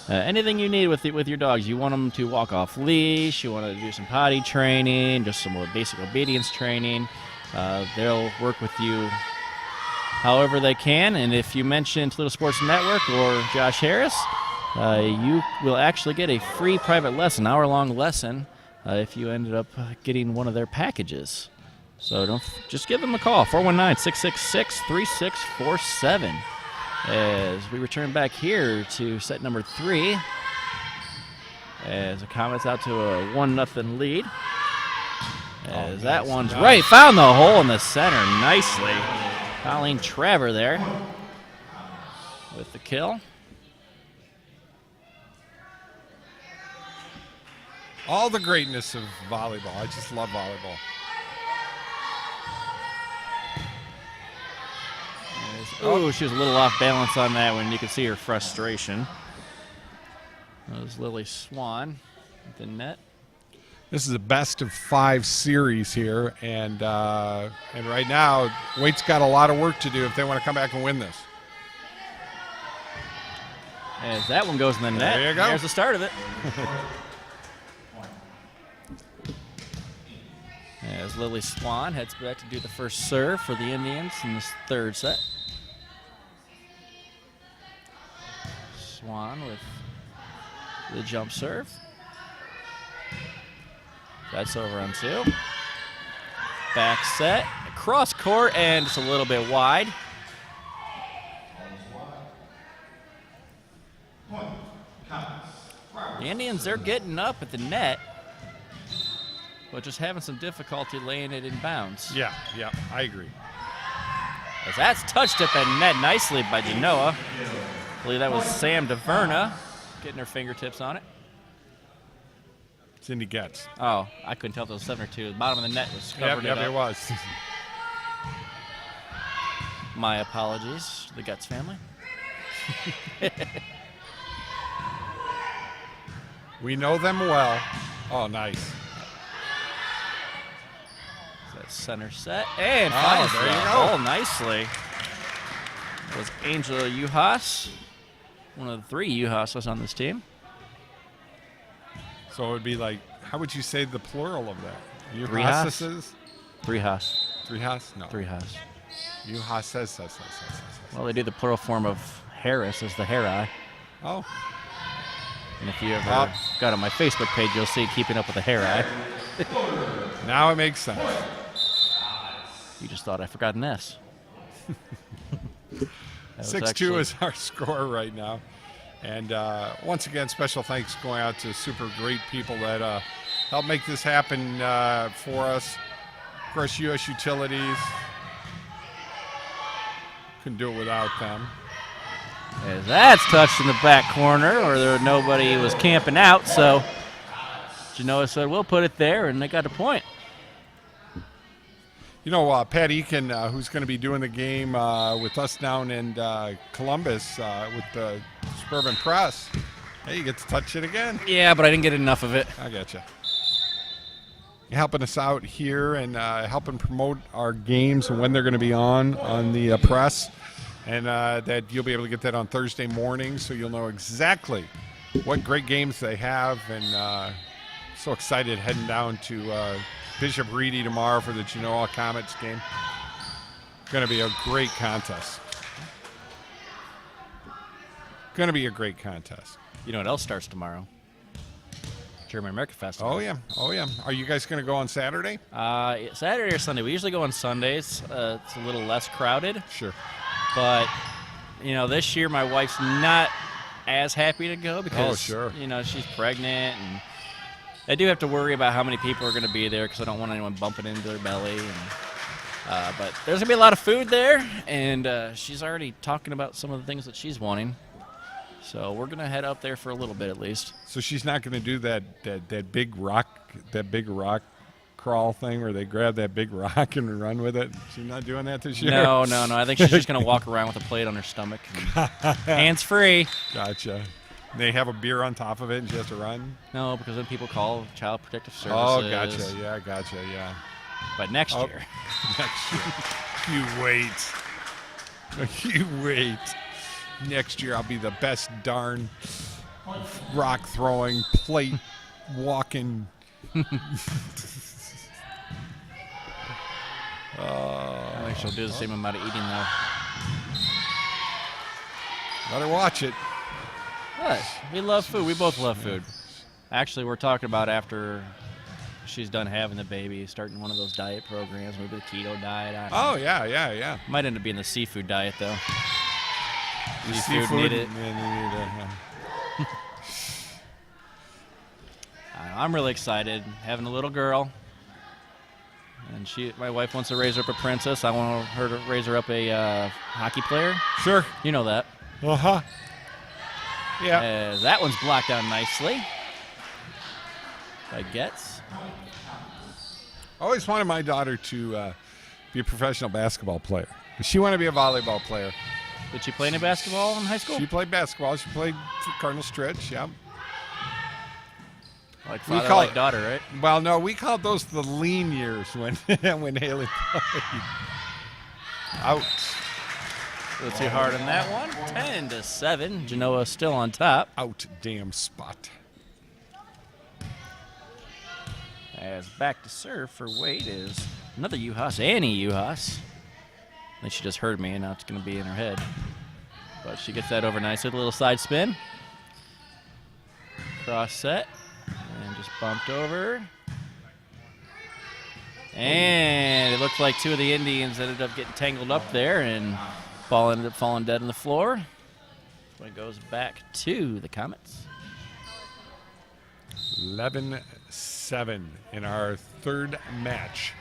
Anything you need with your dogs. You want them to walk off leash, you want to do some potty training, just some more basic obedience training. They'll work with you however they can. And if you mention Toledo Sports Network or Josh Harris, you will actually get a free private lesson, hour-long lesson, if you ended up getting one of their packages. So just give them a call, 419-666-3647. As we return back here to set number 3, as the Comets out to a 1-0 lead. As that one's right, found the hole in the center nicely. Colleen Traver there with the kill. All the greatness of volleyball. I just love volleyball. Oh, she was a little off balance on that one. You could see her frustration. That was Lily Swan at the net. This is a best of 5 series here, and right now, Waite's got a lot of work to do if they want to come back and win this. As that one goes in the net, there you go. There's the start of it. As Lily Swan heads back to do the first serve for the Indians in this third set. Swan with the jump serve. That's over on 2. Back set, cross court, and just a little bit wide. The Indians, they're getting up at the net, but just having some difficulty laying it in bounds. Yeah, I agree. As that's touched at the net nicely by Genoa. believe that was Sam DeVerna getting her fingertips on it. Cindy Getz. Oh, I couldn't tell if it was 7 or 2. The bottom of the net was covered Yep, it up. it was. My apologies to the Getz family. We know them well. Oh, nice. That center set. And Oh, finds there the you go. hole nicely. That was Angela Uhas, one of the 3 Uhasas on this team. So it would be like, how would you say the plural of that? Three Haas? Uhasses? 3 Haas. 3 Haas? No. 3 Haas. Uhasses. Well, they do the plural form of Harris as the Heri. Oh. And if you ever got on my Facebook page, you'll see Keeping Up with the Heri. Now it makes sense. You just thought I forgot an S. 6-2 is our score right now. And once again, special thanks going out to super great people that helped make this happen for us. Of course, U.S. Utilities. Couldn't do it without them. As that's touched in the back corner, or nobody was camping out, so Genoa said, we'll put it there, and they got a point. You know, Pat Eakin, who's going to be doing the game with us down in Columbus with the Suburban Press, hey, you get to touch it again. Yeah, but I didn't get enough of it. I got you. You're helping us out here and helping promote our games and when they're going to be on the press. And that you'll be able to get that on Thursday morning, so you'll know exactly what great games they have. And so excited heading down to Bishop Reedy tomorrow for the Genoa Comets game. Going to be a great contest. Going to be a great contest. You know what else starts tomorrow? German American Festival. Oh, yeah. Oh, yeah. Are you guys going to go on Saturday? Saturday or Sunday. We usually go on Sundays. It's a little less crowded. Sure. But, you know, this year my wife's not as happy to go because, you know, she's pregnant. And I do have to worry about how many people are going to be there because I don't want anyone bumping into their belly. And, but there's going to be a lot of food there, and she's already talking about some of the things that she's wanting. So we're going to head up there for a little bit at least. So she's not going to do that big rock crawl thing where they grab that big rock and run with it? She's not doing that this year? No. I think she's just going to walk around with a plate on her stomach. Hands free. Gotcha. They have a beer on top of it and she has to run? No, because then people call Child Protective Services. Oh, gotcha. Yeah. But next year. Next year. You wait. You wait. Next year I'll be the best darn rock throwing, plate walking. I think she'll do the same amount of eating though. Better watch it. What? We love food. We both love food. Actually, we're talking about after she's done having the baby, starting one of those diet programs, maybe the keto diet. Oh, yeah. Might end up being the seafood diet though. Seafood need it. I'm really excited. Having a little girl. And my wife wants to raise her up a princess. I want her to raise her up a hockey player. Sure. You know that. Uh-huh. Yeah. That one's blocked down nicely by Getz. I always wanted my daughter to be a professional basketball player. But she wanted to be a volleyball player. Did she play any basketball in high school? She played basketball. She played for Cardinal Stritch, yeah. Like father, like daughter, right? Well, no, we called those the lean years when Haley played. Out. Let's see hard on that one. 10-7. Genoa still on top. Out damn spot. As back to serve for Waite is another Uhas, Annie Uhas. I think she just heard me, and now it's going to be in her head. But she gets that over nicely. A little side spin. Cross set. And just bumped over. And it looked like two of the Indians ended up getting tangled up there, and ball ended up falling dead on the floor. So it goes back to the Comets. 11-7 in our third match.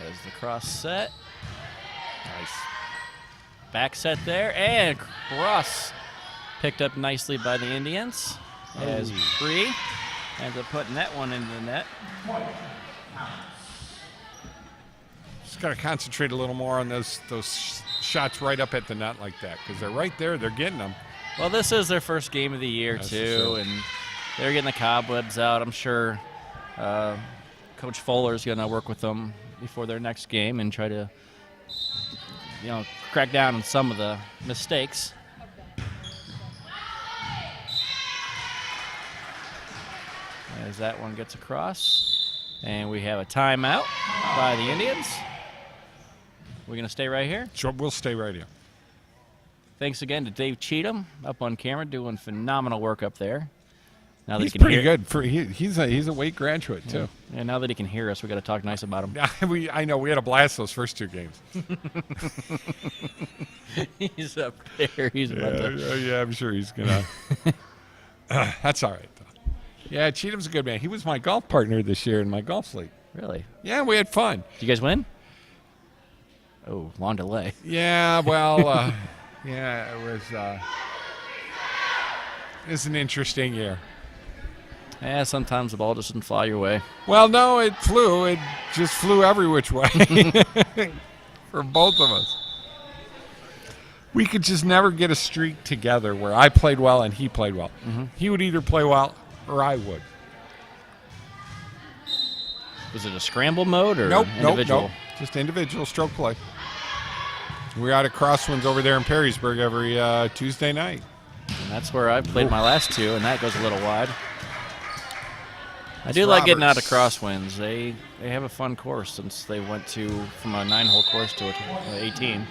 As the cross set. Nice. Back set there, and cross picked up nicely by the Indians as Bree ends up putting that one into the net. Just got to concentrate a little more on those shots right up at the net like that, because they're right there. They're getting them. Well, this is their first game of the year, That's too, for sure. and they're getting the cobwebs out. I'm sure Coach Fuller's going to work with them before their next game and try to, crack down on some of the mistakes. As that one gets across. And we have a timeout by the Indians. We're going to stay right here. Sure, we'll stay right here. Thanks again to Dave Cheatham up on camera doing phenomenal work up there. Now that He's he can pretty hear, good. He's a Waite graduate, too. Yeah, now that he can hear us, we got to talk nice about him. I know. We had a blast those first 2 games. He's up there. He's about to. Yeah, I'm sure he's going to. That's all right, though. Yeah, Cheatham's a good man. He was my golf partner this year in my golf league. Really? Yeah, we had fun. Did you guys win? Oh, long delay. Yeah, well, it was an interesting year. Yeah, sometimes the ball just doesn't fly your way. Well, no, it flew. It just flew every which way for both of us. We could just never get a streak together where I played well and he played well. Mm-hmm. He would either play well or I would. Was it a scramble mode or Nope. individual? Just individual stroke play. We're out at Crosswinds over there in Perrysburg every Tuesday night. And that's where I played my last 2, and that goes a little wide. I It's do like getting out of Roberts. Crosswinds. They have a fun course since they went from a 9-hole course to a 18.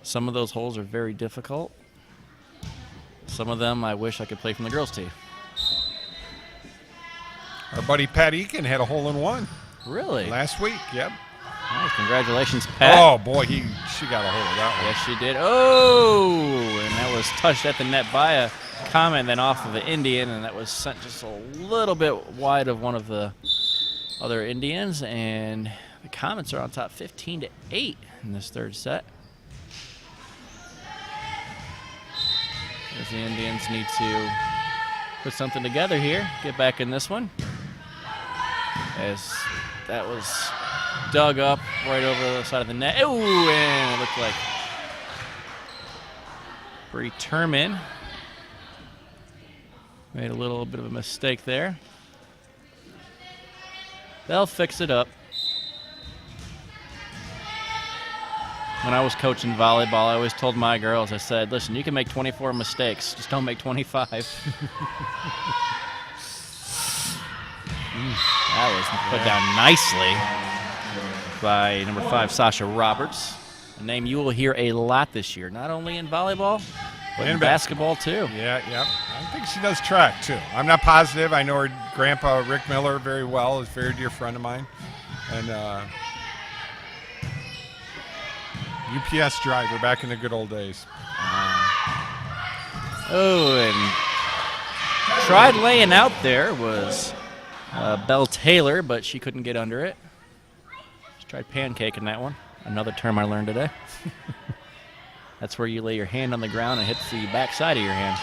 Some of those holes are very difficult. Some of them I wish I could play from the girls' tee. Our buddy Pat Eakin had a hole-in-one Really? last week. Yep. Nice. Congratulations, Pat. Oh, boy, she got a hold of that one. Yes, she did. Oh, and that was touched at the net by a comment, then off of the Indian, and that was sent just a little bit wide of one of the other Indians, and the Comets are on top 15-8 in this third set. As the Indians need to put something together here, get back in this one. As that was dug up right over the side of the net. Ooh, and it looked like Bree Turman made a little bit of a mistake there. They'll fix it up. When I was coaching volleyball, I always told my girls, I said, listen, you can make 24 mistakes, just don't make 25. That was put down nicely by number 5, Sasha Roberts, a name you will hear a lot this year, not only in volleyball, but in basketball too. Yeah. I think she does track too. I'm not positive. I know her grandpa, Rick Miller, very well. Is a very dear friend of mine. And UPS driver back in the good old days. Oh, and tried laying out there was Belle Taylor, but she couldn't get under it. She tried pancaking that one. Another term I learned today. That's where you lay your hand on the ground and hit the back side of your hand.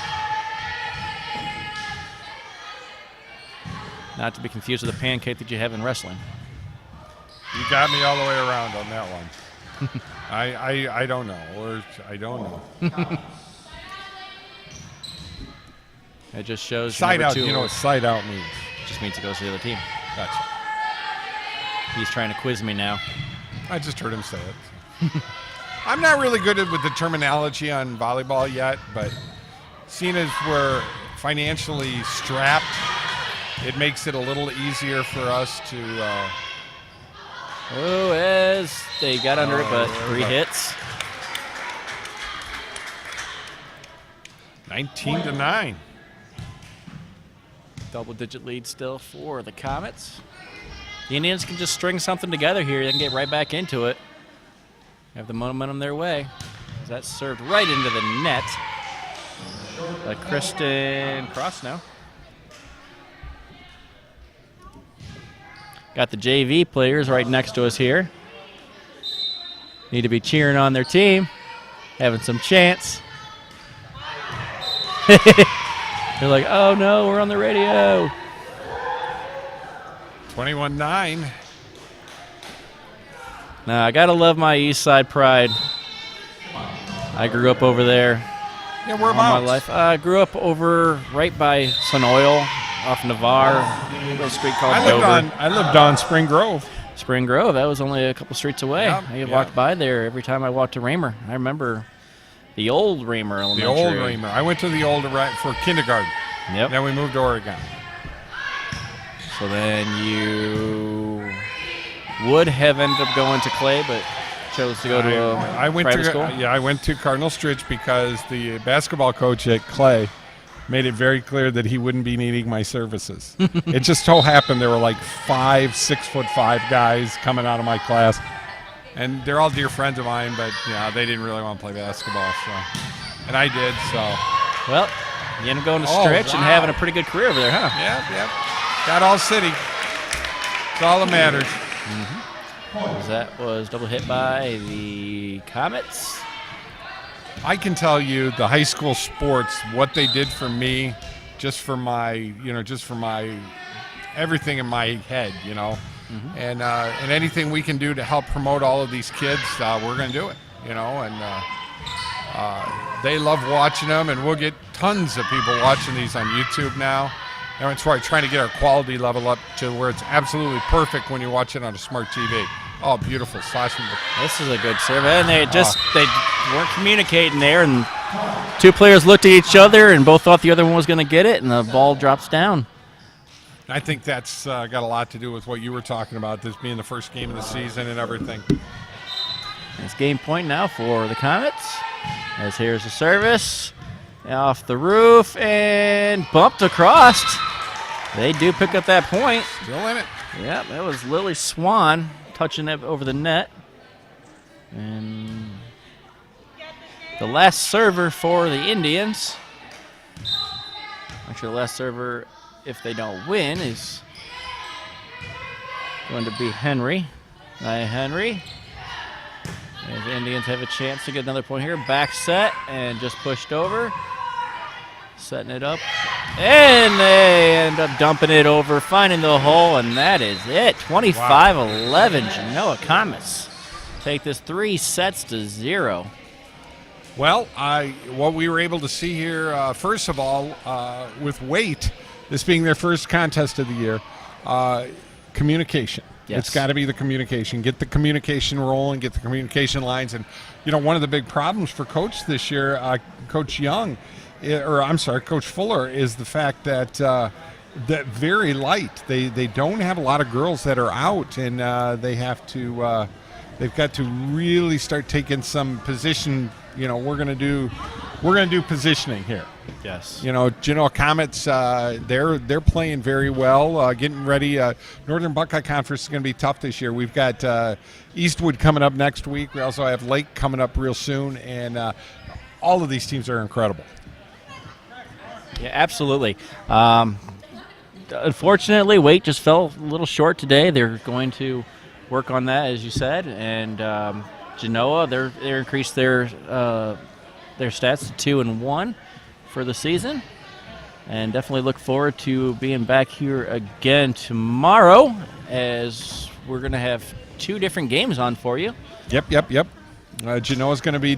Not to be confused with the pancake that you have in wrestling. You got me all the way around on that one. I don't know. Or I don't know. It just shows Side out. 2, You know what side out means? just means it goes to the other team. Gotcha. He's trying to quiz me now. I just heard him say it. I'm not really good with the terminology on volleyball yet, but seeing as we're financially strapped, it makes it a little easier for us to. Oh, as they got under it, but 3 hits. 19-9. Double-digit lead still for the Comets. The Indians can just string something together here. They can get right back into it. Have the momentum their way. That's served right into the net by Kristen Cross now. Got the JV players right next to us here. need to be cheering on their team, having some chants. They're like, oh no, we're on the radio. 21-9. Now, I got to love my East Side pride. I grew up over there. Yeah, all my life. I grew up over right by Sun Oil, off Navarre, a little street called Dover. I lived on Spring Grove. Spring Grove, that was only a couple streets away. I walked by there every time I walked to Raymer. I remember the old Raymer Elementary. The old Raymer. I went to the old for kindergarten. Yep. Then we moved to Oregon. So then you would have ended up going to Clay, but chose to go to a private school? Yeah, I went to Cardinal Stritch because the basketball coach at Clay made it very clear that he wouldn't be needing my services. It just so happened there were like 6'5" guys coming out of my class, and they're all dear friends of mine, but yeah, they didn't really want to play basketball, so, and I did, so. Well, you end up going to Stritch and having a pretty good career over there, huh? Yep. Got all city. That's all that matters. That was double hit by the Comets. I can tell you the high school sports, what they did for me, just for my everything in my head, and anything we can do to help promote all of these kids, we're going to do it, and they love watching them, and we'll get tons of people watching these on YouTube now. And that's why we're trying to get our quality level up to where it's absolutely perfect when you watch it on a smart TV. Oh, beautiful. This is a good serve. And they weren't communicating there, and two players looked at each other and both thought the other one was going to get it, and the ball drops down. I think that's got a lot to do with what you were talking about, this being the first game of the season and everything. It's game point now for the Comets, as here's the service. Off the roof and bumped across. They do pick up that point. Still in it. Yeah, that was Lily Swan touching it over the net. And the last server for the Indians. Actually, the last server, if they don't win, is going to be Henry. Henry. And the Indians have a chance to get another point here. Back set and just pushed over. Setting it up, and they end up dumping it over, finding the hole, and that is it. 25-11, Genoa Comets take this 3-0. Well, what we were able to see here, first of all, with Waite, this being their first contest of the year, communication. Yes. It's got to be the communication. Get the communication rolling, get the communication lines. And, one of the big problems for Coach this year, Coach Fuller, is the fact that that very light. They don't have a lot of girls that are out, and they've got to really start taking some position. We're going to do positioning here. Yes. Genoa Comets, they're playing very well, getting ready. Northern Buckeye Conference is going to be tough this year. We've got Eastwood coming up next week. We also have Lake coming up real soon, and all of these teams are incredible. Yeah, absolutely. Unfortunately, Waite just fell a little short today. They're going to work on that, as you said, and Genoa, they increased their stats to 2-1 for the season, and definitely look forward to being back here again tomorrow, as we're going to have two different games on for you. Yep. Genoa's going to be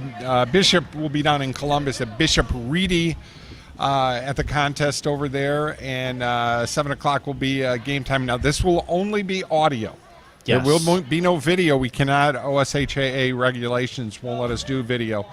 Bishop will be down in Columbus at Bishop Reedy at the contest over there, and 7 o'clock will be game time. Now, this will only be audio. Yes. There will be no video. We cannot. OSHAA regulations won't let us do video.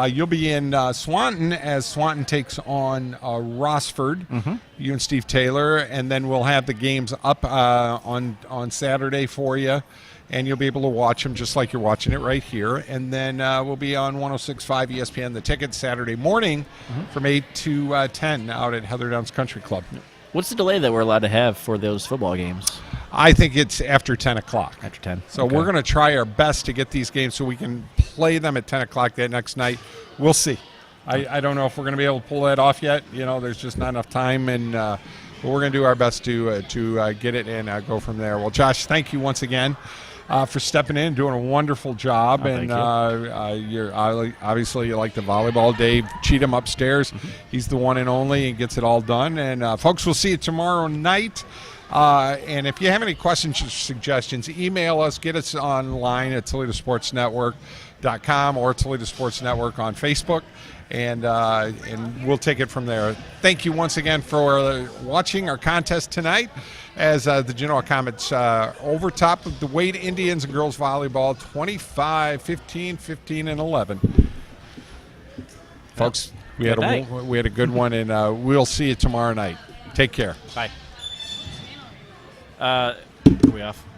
You'll be in Swanton as Swanton takes on Rossford. You and Steve Taylor, and then we'll have the games up on Saturday for you, and you'll be able to watch them just like you're watching it right here. And then we'll be on 106.5 ESPN The Ticket Saturday morning from 8 to 10 out at Heather Downs Country Club. What's the delay that we're allowed to have for those football games? I think it's after 10 o'clock. After 10. So we're going to try our best to get these games so we can play them at 10 o'clock that next night. We'll see. I don't know if we're going to be able to pull that off yet. There's just not enough time, and but we're going to do our best to get it and go from there. Well, Josh, thank you once again. for stepping in, doing a wonderful job. Oh, and thank you're obviously you like the volleyball. Dave Cheatham upstairs. He's the one and only and gets it all done. And folks, we'll see you tomorrow night. And if you have any questions or suggestions, email us, get us online at ToledoSportsNetwork.com or Toledo Sports Network on Facebook, and we'll take it from there. Thank you once again for watching our contest tonight as the Genoa Comets over top of the Waite Indians and girls volleyball 25-15, 15, and 11. Folks, we had a good one, and we'll see you tomorrow night. Take care. Bye. Are we off?